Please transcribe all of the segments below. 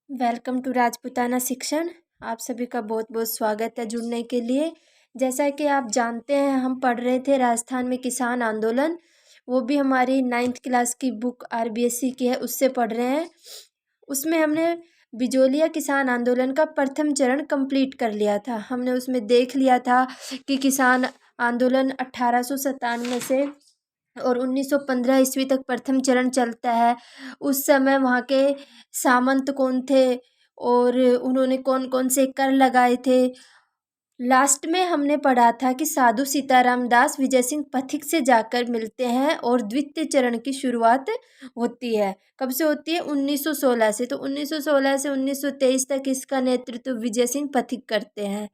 Welcome to Rajputana शिक्षण। आप सभी का बहुत बहुत स्वागत है जुड़ने के लिए। जैसा कि आप जानते हैं, हम पढ़ रहे थे राजस्थान में किसान आंदोलन। वो भी हमारी 9th क्लास की बुक RBSC की है, उससे पढ़ रहे हैं। उसमें हमने बिजोलिया किसान आंदोलन का प्रथम चरण कंप्लीट कर लिया था। हमने उसमें देख लिया था कि किसान आंदोलन 1897 से और 1915 ईस्वी तक प्रथम चरण चलता है। उस समय वहाँ के सामंत कौन थे और उन्होंने कौन कौन से कर लगाए थे। लास्ट में हमने पढ़ा था कि साधु सीताराम दास विजय सिंह पथिक से जाकर मिलते हैं और द्वितीय चरण की शुरुआत होती है। कब से होती है? 1916 से। तो 1916 से 1923 तक इसका नेतृत्व विजय सिंह पथिक करते हैं।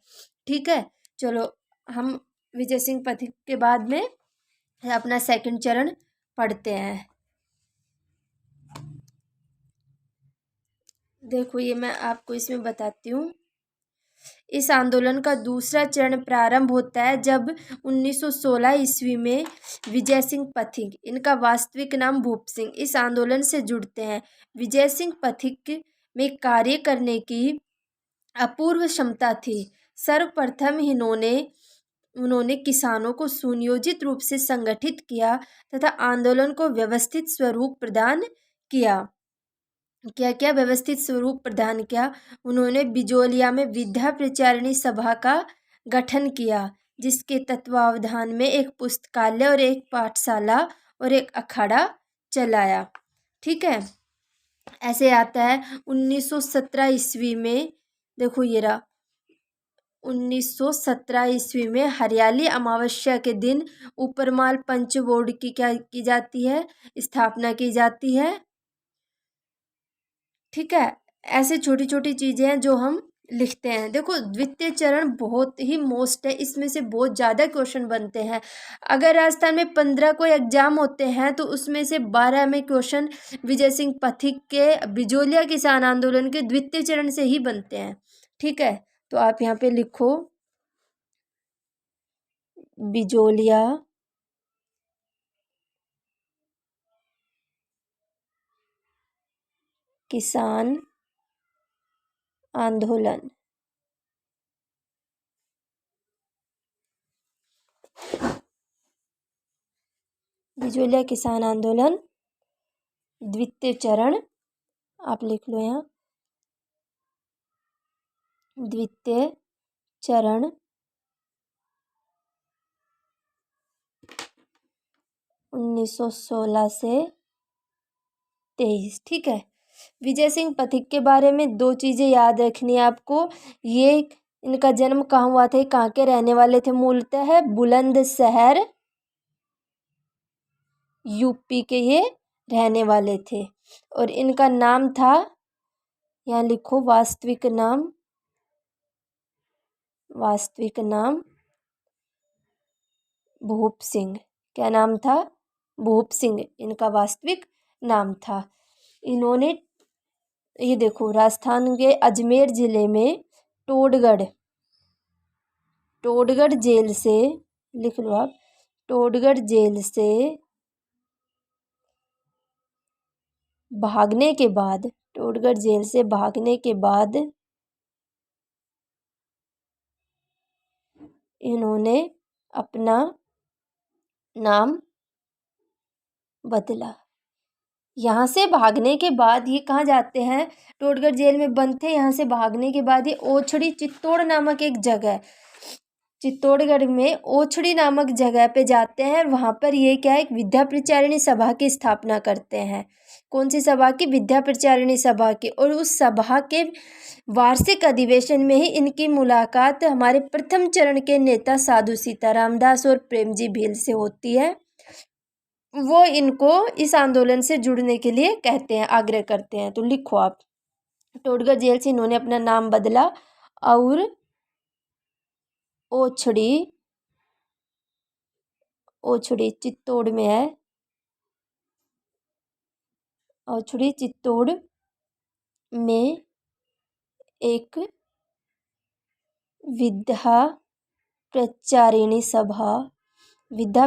ठीक है, चलो हम विजय सिंह पथिक के बाद में अपना सेकंड चरण पढ़ते हैं। देखो, ये मैं आपको इसमें बताती हूँ। इस आंदोलन का दूसरा चरण प्रारंभ होता है जब 1916 ईस्वी में विजय सिंह पथिक, इनका वास्तविक नाम भूप सिंह, इस आंदोलन से जुड़ते हैं। विजय सिंह पथिक में कार्य करने की अपूर्व क्षमता थी। सर्वप्रथम उन्होंने किसानों को सुनियोजित रूप से संगठित किया तथा आंदोलन को व्यवस्थित स्वरूप प्रदान किया। क्या क्या व्यवस्थित स्वरूप प्रदान किया? उन्होंने बिजोलिया में विद्या प्रचारिणी सभा का गठन किया, जिसके तत्वावधान में एक पुस्तकालय और एक पाठशाला और एक अखाड़ा चलाया। ठीक है, ऐसे आता है 1917 ईस्वी में। देखो ये रहा, 1917 ईस्वी में हरियाली अमावस्या के दिन ऊपरमाल पंच बोर्ड की क्या की जाती है? स्थापना की जाती है। ठीक है, ऐसे छोटी छोटी चीज़ें हैं जो हम लिखते हैं। देखो, द्वितीय चरण बहुत ही मोस्ट है, इसमें से बहुत ज़्यादा क्वेश्चन बनते हैं। अगर राजस्थान में 15 कोई एग्जाम होते हैं तो उसमें से 12 में क्वेश्चन विजय सिंह पथिक के बिजोलिया किसान आंदोलन के द्वितीय चरण से ही बनते हैं। ठीक है, तो आप यहाँ पे लिखो बिजोलिया किसान आंदोलन। बिजोलिया किसान आंदोलन द्वितीय चरण, आप लिख लो यहाँ द्वितीय चरण 1916 से 23। ठीक है, विजय सिंह पथिक के बारे में दो चीज़ें याद रखनी है आपको। ये इनका जन्म कहाँ हुआ था, कहाँ के रहने वाले थे? मूलतः है बुलंदशहर, यूपी के ये रहने वाले थे। और इनका नाम था, यहाँ लिखो वास्तविक नाम भूप सिंह। क्या नाम था? भूप सिंह इनका वास्तविक नाम था। इन्होंने, ये देखो, राजस्थान के अजमेर जिले में टोडगढ़ जेल से, लिख लो आप, टोडगढ़ जेल से भागने के बाद, टोडगढ़ जेल से भागने के बाद इन्होंने अपना नाम बदला। यहाँ से भागने के बाद ये कहाँ जाते हैं? टोडगढ़ जेल में बंद थे। यहाँ से भागने के बाद ये ओछड़ी चित्तौड़ नामक एक जगह, चित्तौड़गढ़ में ओछड़ी नामक जगह पे जाते हैं। वहाँ पर ये क्या है, एक विद्या प्रचारिणी सभा की स्थापना करते हैं। कौन सी सभा की? विद्या प्रचारिणी सभा की। और उस सभा के वार्षिक अधिवेशन में ही इनकी मुलाकात हमारे प्रथम चरण के नेता साधु सीताराम दास और प्रेमजी भील से होती है। वो इनको इस आंदोलन से जुड़ने के लिए कहते हैं, आग्रह करते हैं। तो लिखो आप, टोडगढ़ जेल से इन्होंने अपना नाम बदला और ओछड़ी चित्तौड़ में है, ओछड़ी चित्तौड़ में एक विद्या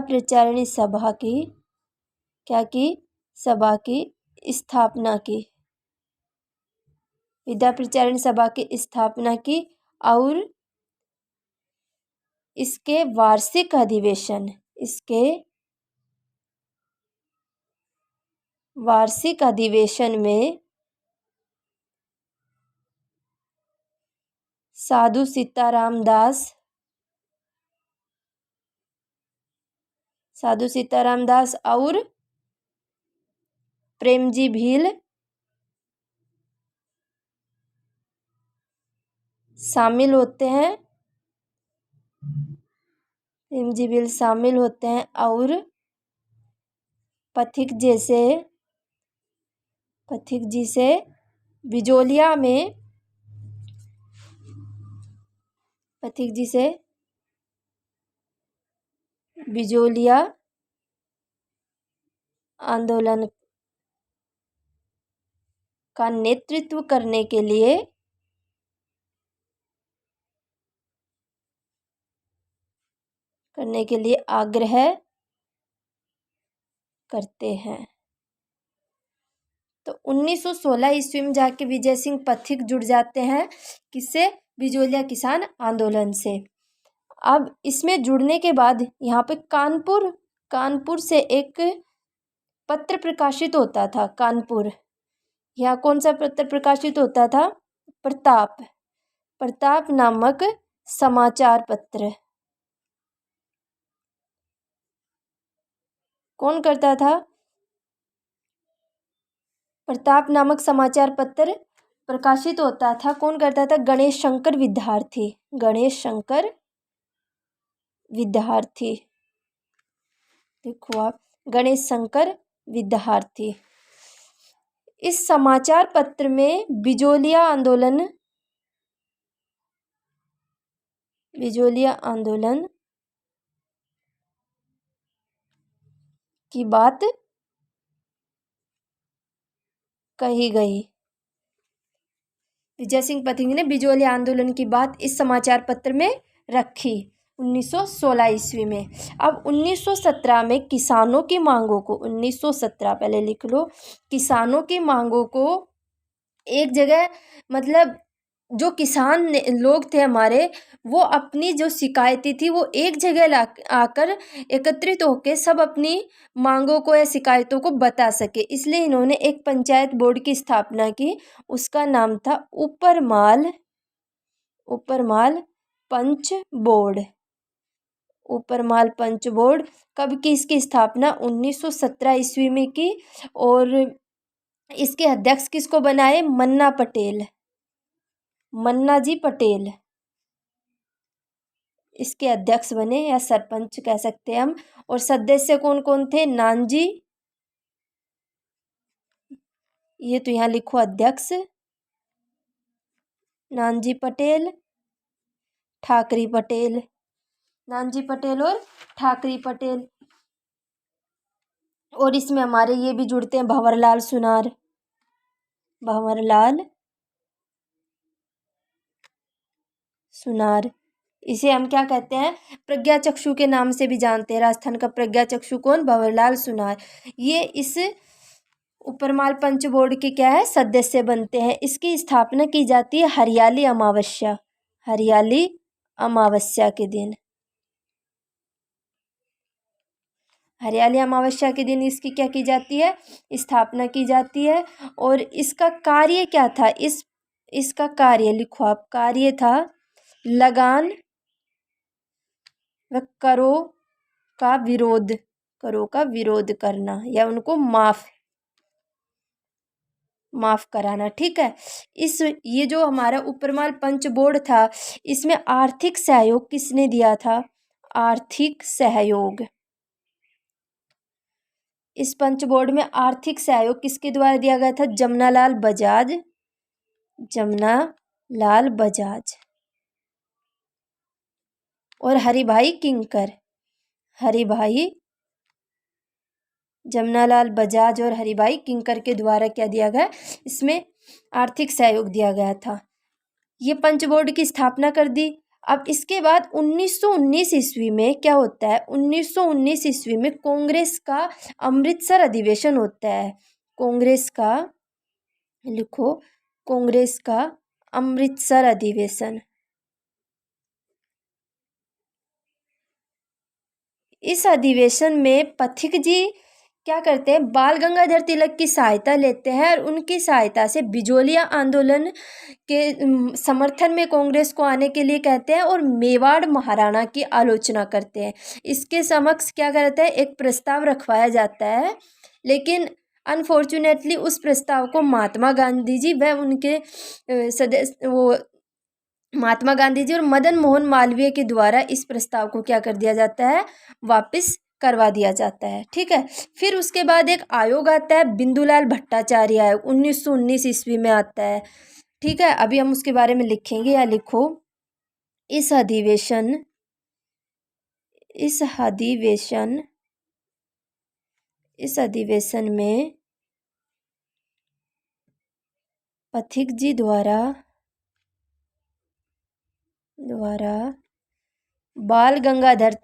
प्रचारिणी सभा की क्या की? सभा की स्थापना की। विद्या प्रचारण सभा की स्थापना की और इसके वार्षिक अधिवेशन में साधु सीताराम दास और प्रेमजी भील शामिल होते हैं। और पथिक जी से बिजोलिया आंदोलन का नेतृत्व करने के लिए आग्रह करते हैं। तो 1916 ईस्वी में जाके विजय सिंह पथिक जुड़ जाते हैं, किससे? बिजोलिया किसान आंदोलन से। अब इसमें जुड़ने के बाद यहाँ पे कानपुर से एक पत्र प्रकाशित होता था। कानपुर, यहाँ कौन सा पत्र प्रकाशित होता था? प्रताप नामक समाचार पत्र। कौन करता था? प्रताप नामक समाचार पत्र प्रकाशित होता था। कौन करता था? गणेश शंकर विद्यार्थी। देखो आप, गणेश शंकर विद्यार्थी। इस समाचार पत्र में बिजोलिया आंदोलन की बात कही गई। विजय सिंह पथिक ने बिजोलिया आंदोलन की बात इस समाचार पत्र में रखी 1916 ईस्वी में। अब 1917 में किसानों की मांगों को 1917 पहले लिख लो, किसानों की मांगों को एक जगह, मतलब जो किसान लोग थे हमारे, वो अपनी जो शिकायतें थी वो एक जगह आकर एकत्रित होकर सब अपनी मांगों को या शिकायतों को बता सके, इसलिए इन्होंने एक पंचायत बोर्ड की स्थापना की। उसका नाम था ऊपरमाल पंच बोर्ड। कब की इसकी स्थापना? 1917 ईस्वी में की। और इसके अध्यक्ष किसको बनाए? मन्ना जी पटेल इसके अध्यक्ष बने, या सरपंच कह सकते हैं हम। और सदस्य कौन कौन थे? नानजी, ये तो यहाँ लिखो अध्यक्ष, नानजी पटेल, ठाकरी पटेल, नानजी पटेल और ठाकरी पटेल। और इसमें हमारे ये भी जुड़ते हैं भंवरलाल सुनार। इसे हम क्या कहते हैं? प्रज्ञा चक्षु के नाम से भी जानते हैं। राजस्थान का प्रज्ञा चक्षु कौन? भंवरलाल सुनार। ये इस ऊपरमाल पंच बोर्ड के क्या है? सदस्य बनते हैं। इसकी स्थापना की जाती है हरियाली अमावस्या के दिन। हरियाली अमावस्या के दिन इसकी क्या की जाती है? स्थापना की जाती है। और इसका कार्य क्या था? इसका कार्य लिखो आप, कार्य था लगान व करों का विरोध करना, या उनको माफ कराना। ठीक है। ये जो हमारा ऊपरमाल पंच बोर्ड था, इसमें आर्थिक सहयोग किसने दिया था? आर्थिक सहयोग, इस पंच बोर्ड में आर्थिक सहयोग किसके द्वारा दिया गया था? जमनालाल बजाज और हरिभाई किंकर। जमनालाल बजाज और हरिभाई किंकर के द्वारा क्या दिया गया? इसमें आर्थिक सहयोग दिया गया था। ये पंच बोर्ड की स्थापना कर दी। अब इसके बाद 1919 ईस्वी में क्या होता है? 1919 ईस्वी में कांग्रेस का अमृतसर अधिवेशन होता है। कांग्रेस का लिखो, कांग्रेस का अमृतसर अधिवेशन। इस अधिवेशन में पथिक जी क्या करते हैं, बाल गंगाधर तिलक की सहायता लेते हैं और उनकी सहायता से बिजोलिया आंदोलन के समर्थन में कांग्रेस को आने के लिए कहते हैं और मेवाड़ महाराणा की आलोचना करते हैं। इसके समक्ष क्या करते हैं, एक प्रस्ताव रखवाया जाता है, लेकिन अनफॉर्चुनेटली उस प्रस्ताव को महात्मा गांधी जी व उनके सदस्य महात्मा गांधी जी और मदन मोहन मालवीय के द्वारा इस प्रस्ताव को क्या कर दिया जाता है, वापस करवा दिया जाता है। ठीक है, फिर उसके बाद एक आयोग आता है, बिंदुलाल भट्टाचार्य आयोग, 1919 ईस्वी में आता है। ठीक है, अभी हम उसके बारे में लिखेंगे, या लिखो, इस अधिवेशन में पथिक जी द्वारा बाल गंगाधर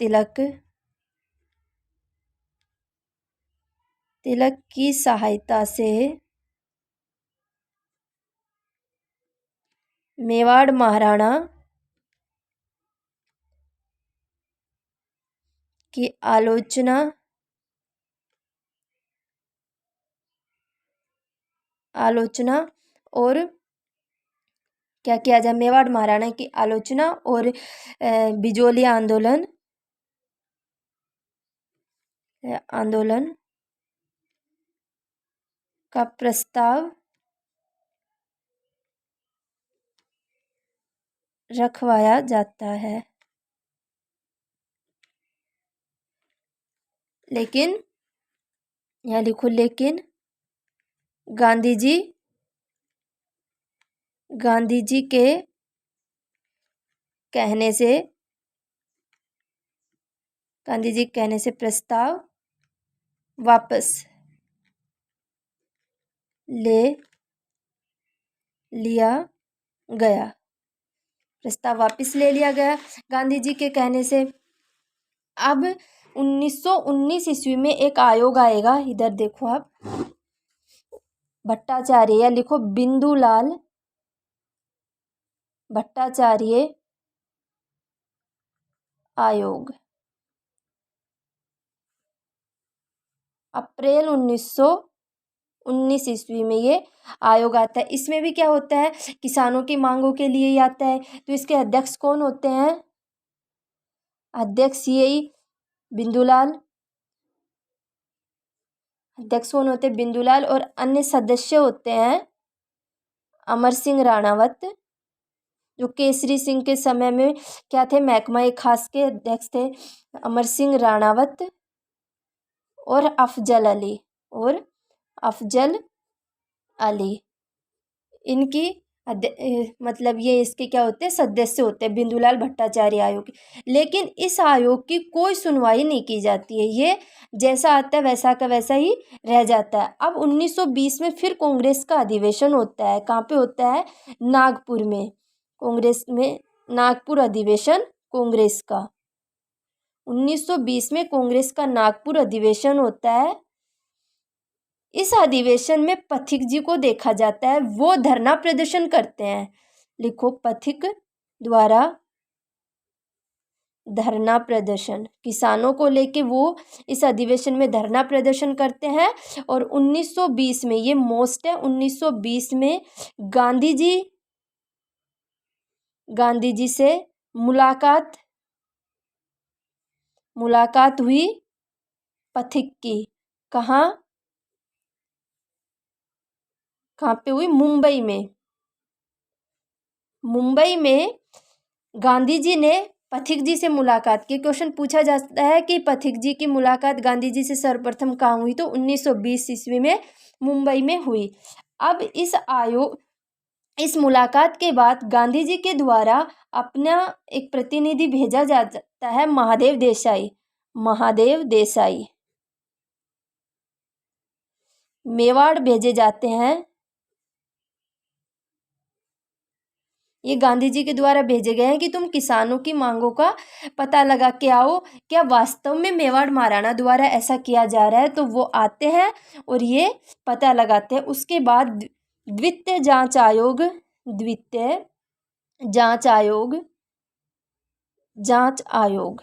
तिलक की सहायता से मेवाड़ महाराणा की आलोचना और क्या किया जाए, मेवाड़ महाराणा की आलोचना और बिजोलिया आंदोलन का प्रस्ताव रखवाया जाता है। लेकिन यहाँ लिखो, लेकिन गांधी जी के कहने से प्रस्ताव वापस ले लिया गया। गांधी जी के कहने से। अब 1919 ईस्वी में एक आयोग आएगा, इधर देखो आप, भट्टाचार्य, या लिखो बिंदुलाल भट्टाचार्य आयोग। अप्रैल 1919 ईस्वी में ये आयोग आता है। इसमें भी क्या होता है, किसानों की मांगों के लिए ही आता है। तो इसके अध्यक्ष कौन होते हैं, अध्यक्ष यही बिंदुलाल, और अन्य सदस्य होते हैं अमर सिंह राणावत, जो केसरी सिंह के समय में क्या थे, महकमा ए खास के अध्यक्ष थे, अमर सिंह राणावत और अफजल अली। इनकी मतलब ये इसके क्या होते हैं, सदस्य होते हैं बिंदुलाल भट्टाचार्य आयोग। लेकिन इस आयोग की कोई सुनवाई नहीं की जाती है, ये जैसा आता है वैसा का वैसा ही रह जाता है। अब 1920 में फिर कांग्रेस का अधिवेशन होता है। कहाँ पे होता है, नागपुर में। कांग्रेस में नागपुर अधिवेशन कांग्रेस का 1920 में कांग्रेस का नागपुर अधिवेशन होता है। इस अधिवेशन में पथिक जी को देखा जाता है, वो धरना प्रदर्शन करते हैं। लिखो, पथिक द्वारा धरना प्रदर्शन, किसानों को लेके वो इस अधिवेशन में धरना प्रदर्शन करते हैं। और 1920 में ये मोस्ट है, 1920 में गांधी जी से मुलाकात हुई पथिक की। कहाँ पे हुई, मुंबई में गांधी जी ने पथिक जी से मुलाकात की। क्वेश्चन पूछा जाता है कि पथिक जी की मुलाकात गांधी जी से सर्वप्रथम कहाँ हुई, तो 1920 ईस्वी में मुंबई में हुई। अब इस मुलाकात के बाद गांधी जी के द्वारा अपना एक प्रतिनिधि भेजा जाता है, महादेव देसाई मेवाड़ भेजे जाते हैं। ये गांधी जी के द्वारा भेजे गए हैं कि तुम किसानों की मांगों का पता लगा के आओ, क्या वास्तव में मेवाड़ महाराणा द्वारा ऐसा किया जा रहा है। तो वो आते हैं और ये पता लगाते हैं। उसके बाद द्वितीय जांच आयोग, द्वितीय जांच आयोग, जांच आयोग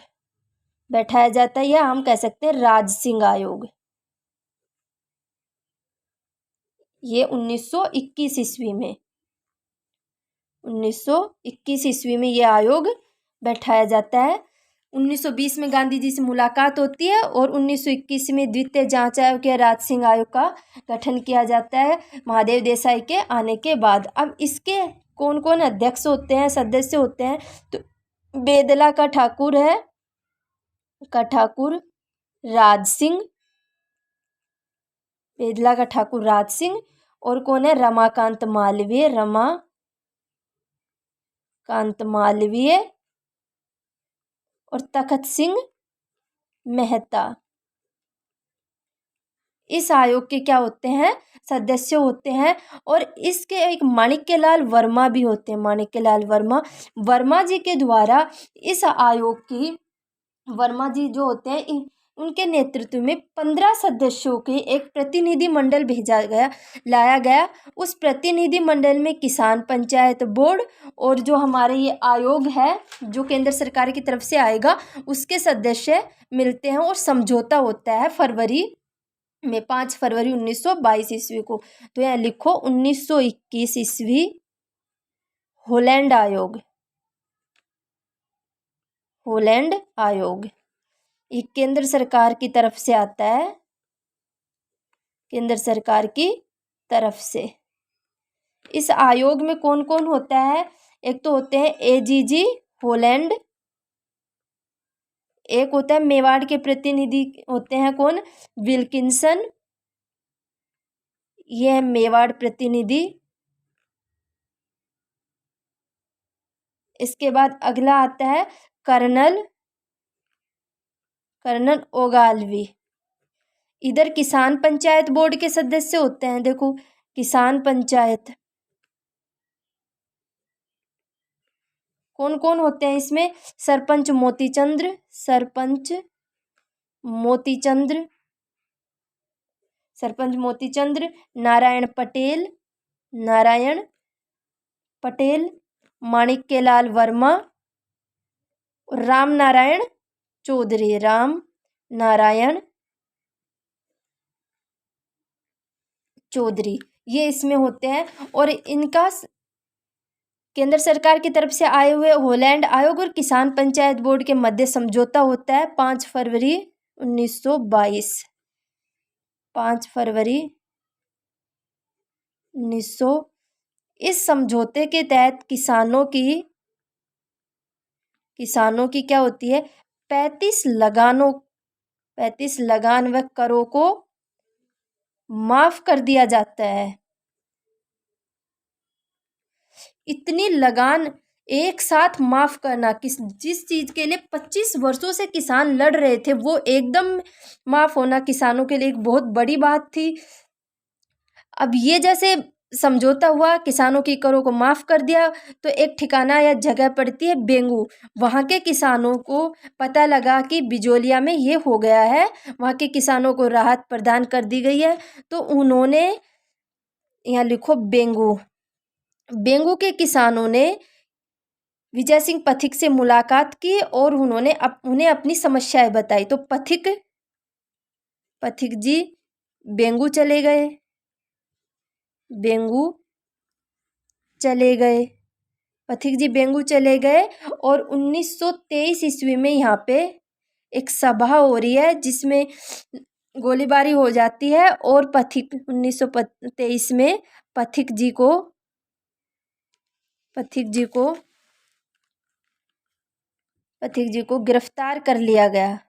बैठाया जाता है, या हम कह सकते हैं राज सिंह आयोग। ये 1921 ईस्वी में, 1921 ईस्वी में ये आयोग बैठाया जाता है। 1920 में गांधी जी से मुलाकात होती है और 1921 में द्वितीय जांच आयोग या राज सिंह आयोग का गठन किया जाता है महादेव देसाई के आने के बाद। अब इसके कौन कौन अध्यक्ष होते हैं, सदस्य होते हैं, तो बेदला का ठाकुर है, का ठाकुर राज सिंह, बेदला का ठाकुर राज सिंह, और कौन है, रमाकांत मालवीय, रमाकांत मालवीय, और तखत सिंह मेहता। इस आयोग के क्या होते हैं, सदस्य होते हैं। और इसके एक माणिक्यलाल वर्मा भी होते हैं, माणिक्यलाल वर्मा। वर्मा जी के द्वारा इस आयोग की, वर्मा जी जो होते हैं उनके नेतृत्व में 15 सदस्यों के एक प्रतिनिधि मंडल भेजा गया, लाया गया। उस प्रतिनिधि मंडल में किसान पंचायत बोर्ड और जो हमारे ये आयोग है जो केंद्र सरकार की तरफ से आएगा उसके सदस्य मिलते हैं और समझौता होता है फरवरी में, 5 फरवरी 1922 ईस्वी को। तो यहाँ लिखो 1921 ईस्वी होलैंड आयोग, होलैंड आयोग। ये केंद्र सरकार की तरफ से आता है, केंद्र सरकार की तरफ से। इस आयोग में कौन कौन होता है, एक तो होते हैं एजीजी होलैंड, एक होता है मेवाड़ के प्रतिनिधि होते हैं कौन, विल्किंसन, यह है मेवाड़ प्रतिनिधि। इसके बाद अगला आता है कर्नल ओगालवी। इधर किसान पंचायत बोर्ड के सदस्य होते हैं, देखो किसान पंचायत कौन कौन होते हैं इसमें, सरपंच मोतीचंद्र, सरपंच मोतीचंद्र, सरपंच मोतीचंद्र, नारायण पटेल, नारायण पटेल, माणिक्यलाल वर्मा, राम नारायण चौधरी, राम नारायण चौधरी, ये इसमें होते हैं। और इनका केंद्र सरकार की तरफ से आए हुए होलैंड आयोग और किसान पंचायत बोर्ड के मध्य समझौता होता है 5 फरवरी 1922, 5 फरवरी 1900। इस समझौते के तहत किसानों की क्या होती है, 35 लगान व करों को माफ कर दिया जाता है। इतनी लगान एक साथ माफ करना, जिस चीज के लिए 25 वर्षों से किसान लड़ रहे थे वो एकदम माफ होना किसानों के लिए एक बहुत बड़ी बात थी। अब ये जैसे समझौता हुआ, किसानों की करों को माफ कर दिया, तो एक ठिकाना या जगह पड़ती है बेंगू, वहाँ के किसानों को पता लगा कि बिजोलिया में ये हो गया है, वहाँ के किसानों को राहत प्रदान कर दी गई है। तो उन्होंने, यहाँ लिखो बेंगू, बेंगू के किसानों ने विजय सिंह पथिक से मुलाकात की और उन्होंने उन्हें अपनी समस्याएं बताई। तो पथिक जी बेंगू चले गए, बेंगू चले गए, पथिक जी बेंगू चले गए। और 1923 ईस्वी में यहाँ पे एक सभा हो रही है जिसमें गोलीबारी हो जाती है और 1923 में पथिक जी को गिरफ्तार कर लिया गया,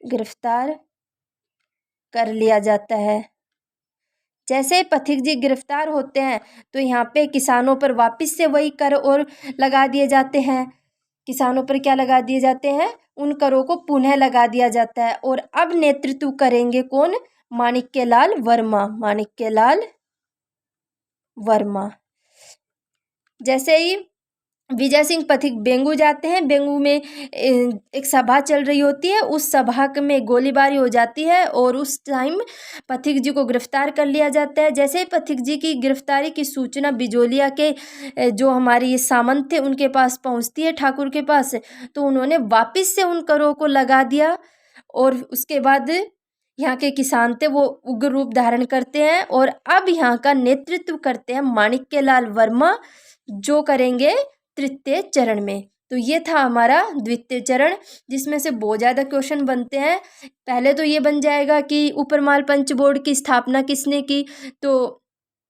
गिरफ्तार कर लिया जाता है। जैसे पथिक जी गिरफ्तार होते हैं तो यहाँ पे किसानों पर वापस से वही कर और लगा दिए जाते हैं, किसानों पर क्या लगा दिए जाते हैं, उन करों को पुनः लगा दिया जाता है। और अब नेतृत्व करेंगे कौन, माणिक्यलाल वर्मा, माणिक्यलाल वर्मा। जैसे ही विजय सिंह पथिक बेंगू जाते हैं। बेंगू में एक सभा चल रही होती है, उस सभा में गोलीबारी हो जाती है और उस टाइम पथिक जी को गिरफ्तार कर लिया जाता है। जैसे ही पथिक जी की गिरफ्तारी की सूचना बिजोलिया के जो हमारे ये सामंत थे उनके पास पहुंचती है, ठाकुर के पास, तो उन्होंने वापस से उन करों को लगा दिया और उसके बाद यहाँ के किसान थे वो उग्र रूप धारण करते हैं और अब यहाँ का नेतृत्व करते हैं माणिक्य लाल वर्मा, जो करेंगे तृतीय चरण में। तो ये था हमारा द्वितीय चरण, जिसमें से बहुत ज़्यादा क्वेश्चन बनते हैं। पहले तो ये बन जाएगा कि ऊपरमाल पंच बोर्ड की स्थापना किसने की, तो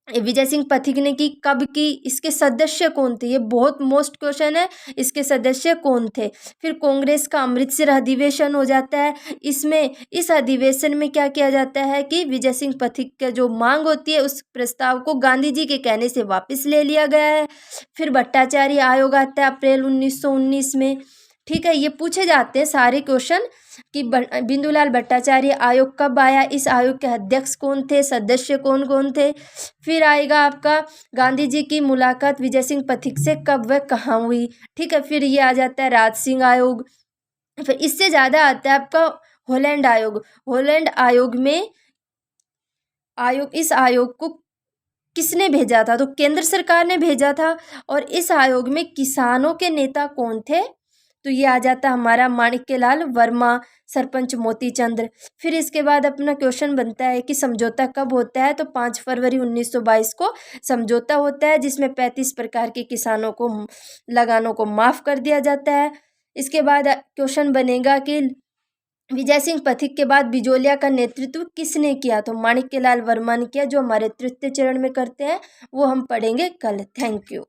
विजय सिंह पथिक ने की। कब की, इसके सदस्य कौन थे, ये बहुत मोस्ट क्वेश्चन है, इसके सदस्य कौन थे। फिर कांग्रेस का अमृतसर अधिवेशन हो जाता है। इसमें इस अधिवेशन में क्या किया जाता है कि विजय सिंह पथिक का जो मांग होती है उस प्रस्ताव को गांधी जी के कहने से वापस ले लिया गया है। फिर भट्टाचार्य आयोग आता है अप्रैल 1919 में। ठीक है, ये पूछे जाते हैं सारे क्वेश्चन कि बिंदुलाल भट्टाचार्य आयोग कब आया, इस आयोग के अध्यक्ष कौन थे, सदस्य कौन कौन थे। फिर आएगा आपका गांधी जी की मुलाकात विजय सिंह पथिक से कब व कहाँ हुई। ठीक है, फिर ये आ जाता है राज सिंह आयोग। फिर इससे ज़्यादा आता है आपका हॉलैंड आयोग। हॉलैंड आयोग में इस आयोग को किसने भेजा था, तो केंद्र सरकार ने भेजा था। और इस आयोग में किसानों के नेता कौन थे, तो ये आ जाता हमारा माणिक्यलाल वर्मा, सरपंच मोतीचंद्र। फिर इसके बाद अपना क्वेश्चन बनता है कि समझौता कब होता है, तो 5 फरवरी 1922 को समझौता होता है, जिसमें 35 प्रकार के किसानों को लगानों को माफ़ कर दिया जाता है। इसके बाद क्वेश्चन बनेगा कि विजय सिंह पथिक के बाद बिजोलिया का नेतृत्व किसने किया, तो माणिक्यलाल वर्मा ने किया, जो हमारे तृतीय चरण में करते हैं वो हम पढ़ेंगे कल। Thank you.